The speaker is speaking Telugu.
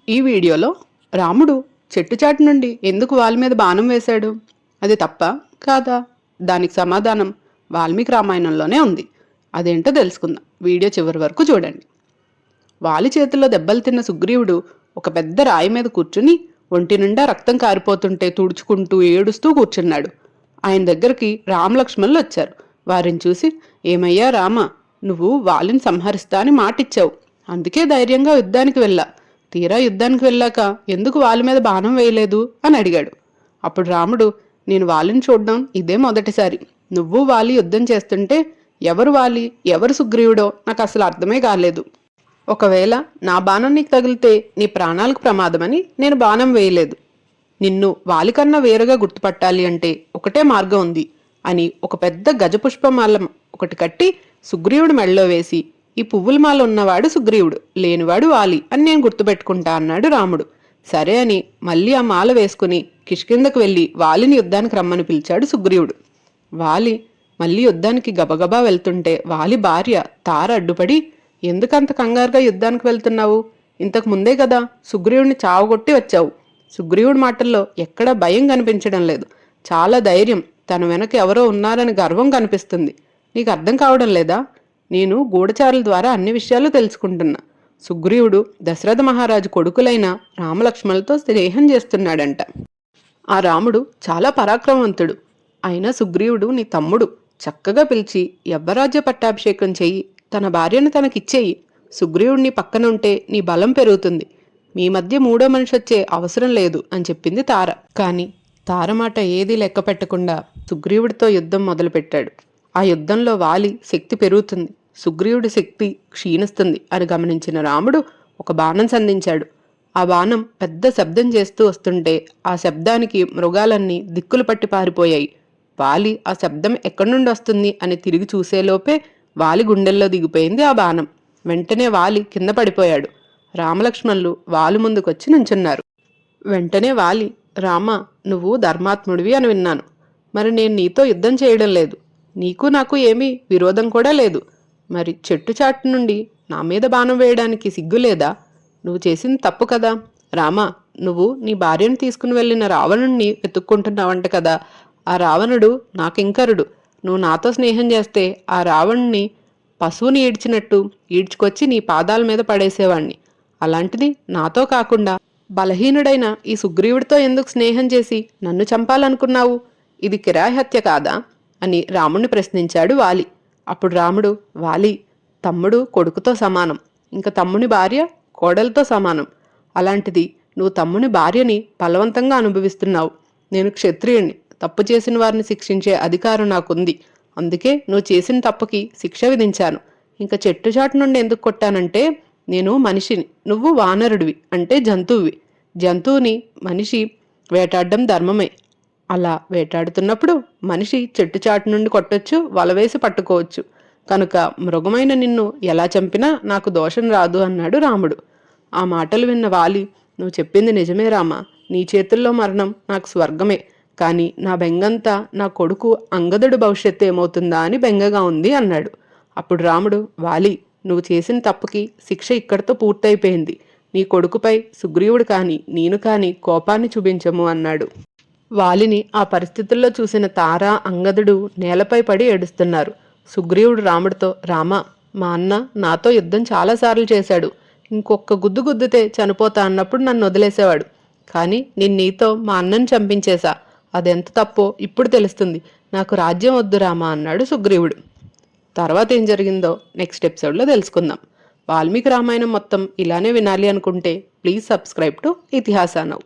ఈ వీడియోలో రాముడు చెట్టుచాటు నుండి ఎందుకు వాలి మీద బాణం వేశాడు? అది తప్ప కాదా? దానికి సమాధానం వాల్మీకి రామాయణంలోనే ఉంది. అదేంటో తెలుసుకుందాం. వీడియో చివరి వరకు చూడండి. వాలి చేతిలో దెబ్బలు తిన్న సుగ్రీవుడు ఒక పెద్ద రాయి మీద కూర్చుని ఒంటి నిండా రక్తం కారిపోతుంటే తుడుచుకుంటూ ఏడుస్తూ కూర్చున్నాడు. ఆయన దగ్గరికి రామలక్ష్మణులు వచ్చారు. వారిని చూసి, ఏమయ్యా రామ, నువ్వు వాలిని సంహరిస్తా అని మాటిచ్చావు, అందుకే ధైర్యంగా యుద్ధానికి వెళ్ళా. తీరా యుద్ధానికి వెళ్ళాక ఎందుకు వాలి మీద బాణం వేయలేదు అని అడిగాడు. అప్పుడు రాముడు, నేను వాలిని చూడడం ఇదే మొదటిసారి. నువ్వు వాలి యుద్ధం చేస్తుంటే ఎవరు వాలి ఎవరు సుగ్రీవుడో నాకు అసలు అర్థమే కాలేదు. ఒకవేళ నా బాణం నీకు తగిలితే నీ ప్రాణాలకు ప్రమాదమని నేను బాణం వేయలేదు. నిన్ను వాలికన్నా వేరుగా గుర్తుపట్టాలి అంటే ఒకటే మార్గం ఉంది అని ఒక పెద్ద గజపుష్పమాల ఒకటి కట్టి సుగ్రీవుడి మెడలో వేసి, ఈ పువ్వుల మాల ఉన్నవాడు సుగ్రీవుడు, లేనివాడు వాలి అని నేను గుర్తుపెట్టుకుంటా అన్నాడు రాముడు. సరే అని మళ్ళీ ఆ మాల వేసుకుని కిష్కిందకు వెళ్ళి వాలిని యుద్ధానికి రమ్మని పిలిచాడు సుగ్రీవుడు. వాలి మళ్ళీ యుద్ధానికి గబగబా వెళ్తుంటే వాలి భార్య తార అడ్డుపడి, ఎందుకంత కంగారుగా యుద్ధానికి వెళ్తున్నావు? ఇంతకు ముందే కదా సుగ్రీవుడిని చావగొట్టి వచ్చావు. సుగ్రీవుడి మాటల్లో ఎక్కడా భయం కనిపించడం లేదు, చాలా ధైర్యం, తన వెనక ఎవరో ఉన్నారని గర్వం కనిపిస్తుంది. నీకు అర్థం కావడం లేదా? నేను గూఢచారుల ద్వారా అన్ని విషయాలు తెలుసుకుంటున్నా. సుగ్రీవుడు దశరథ మహారాజు కొడుకులైన రామలక్ష్మణులతో స్నేహం చేస్తున్నాడంట. ఆ రాముడు చాలా పరాక్రమవంతుడు. అయినా సుగ్రీవుడు నీ తమ్ముడు, చక్కగా పిలిచి యవ్వరాజ్య పట్టాభిషేకం చెయ్యి, తన భార్యను తనకిచ్చేయి. సుగ్రీవుడిని పక్కనుంటే నీ బలం పెరుగుతుంది. మీ మధ్య మూడో మనిషి వచ్చే అవసరం లేదు అని చెప్పింది తార. కాని తార మాట ఏదీ లెక్క పెట్టకుండా సుగ్రీవుడితో యుద్ధం మొదలుపెట్టాడు. ఆ యుద్ధంలో వాలి శక్తి పెరుగుతుంది, సుగ్రీవుడి శక్తి క్షీణిస్తుంది అని గమనించిన రాముడు ఒక బాణం సంధించాడు. ఆ బాణం పెద్ద శబ్దం చేస్తూ వస్తుంటే ఆ శబ్దానికి మృగాలన్నీ దిక్కులు పట్టి పారిపోయాయి. వాలి ఆ శబ్దం ఎక్కడి నుండి వస్తుంది అని తిరిగి చూసేలోపే వాలి గుండెల్లో దిగిపోయింది ఆ బాణం. వెంటనే వాలి కింద పడిపోయాడు. రామలక్ష్మణులు వాలి ముందుకొచ్చి నుంచున్నారు. వెంటనే వాలి, రామ, నువ్వు ధర్మాత్ముడివి అని విన్నాను. మరి నేను నీతో యుద్ధం చేయడం లేదు. నీకు నాకు ఏమీ విరోధం కూడా లేదు. మరి చెట్టు చాటు నుండి నా మీద బాణం వేయడానికి సిగ్గులేదా? నువ్వు చేసింది తప్పు కదా. రామా, నువ్వు నీ భార్యను తీసుకుని వెళ్ళిన రావణుణ్ణి వెతుక్కుంటున్నావంట కదా. ఆ రావణుడు నా కింకరుడు. నువ్వు నాతో స్నేహం చేస్తే ఆ రావణుణ్ణి పశువుని ఈడ్చినట్టు ఈడ్చుకొచ్చి నీ పాదాల మీద పడేసేవాణ్ణి. అలాంటిది నాతో కాకుండా బలహీనుడైన ఈ సుగ్రీవుడితో ఎందుకు స్నేహం చేసి నన్ను చంపాలనుకున్నావు? ఇది కిరాయి హత్య కాదా అని రాముణ్ణి ప్రశ్నించాడు వాలి. అప్పుడు రాముడు, వాలి, తమ్ముడు కొడుకుతో సమానం, ఇంకా తమ్ముని భార్య కోడలతో సమానం. అలాంటిది నువ్వు తమ్ముని భార్యని బలవంతంగా అనుభవిస్తున్నావు. నేను క్షత్రియుణ్ణి, తప్పు చేసిన వారిని శిక్షించే అధికారం నాకుంది. అందుకే నువ్వు చేసిన తప్పుకి శిక్ష విధించాను. ఇంకా చెట్టుచాటు నుండి ఎందుకు కొట్టానంటే, నేను మనిషిని, నువ్వు వానరుడివి అంటే జంతువువి. జంతువుని మనిషి వేటాడడం ధర్మమే. అలా వేటాడుతున్నప్పుడు మనిషి చెట్టుచాటు నుండి కొట్టొచ్చు, వలవేసి పట్టుకోవచ్చు. కనుక మృగమైన నిన్ను ఎలా చంపినా నాకు దోషం రాదు అన్నాడు రాముడు. ఆ మాటలు విన్న వాలి, నువ్వు చెప్పింది నిజమే రామా, నీ చేతుల్లో మరణం నాకు స్వర్గమే. కానీ నా బెంగంతా నా కొడుకు అంగదుడు భవిష్యత్తు ఏమవుతుందా అని బెంగగా ఉంది అన్నాడు. అప్పుడు రాముడు, వాలి, నువ్వు చేసిన తప్పుకి శిక్ష ఇక్కడితో పూర్తయిపోయింది. నీ కొడుకుపై సుగ్రీవుడు కాని నేను కాని కోపాన్ని చూపించము అన్నాడు. వాలిని ఆ పరిస్థితుల్లో చూసిన తార, అంగదుడు నేలపై పడి ఏడుస్తున్నారు. సుగ్రీవుడు రాముడితో, రామా, మా అన్న నాతో యుద్ధం చాలాసార్లు చేశాడు. ఇంకొక గుద్దు గుద్దితే చనిపోతా అన్నప్పుడు నన్ను వదిలేసేవాడు. కానీ నేను నీతో మా అన్నను చంపించేశా. అదెంత తప్పో ఇప్పుడు తెలుస్తుంది. నాకు రాజ్యం వద్దు రామా అన్నాడు సుగ్రీవుడు. తర్వాత ఏం జరిగిందో నెక్స్ట్ ఎపిసోడ్లో తెలుసుకుందాం. వాల్మీకి రామాయణం మొత్తం ఇలానే వినాలి అనుకుంటే ప్లీజ్ సబ్స్క్రైబ్ టు ఇతిహాస నౌ.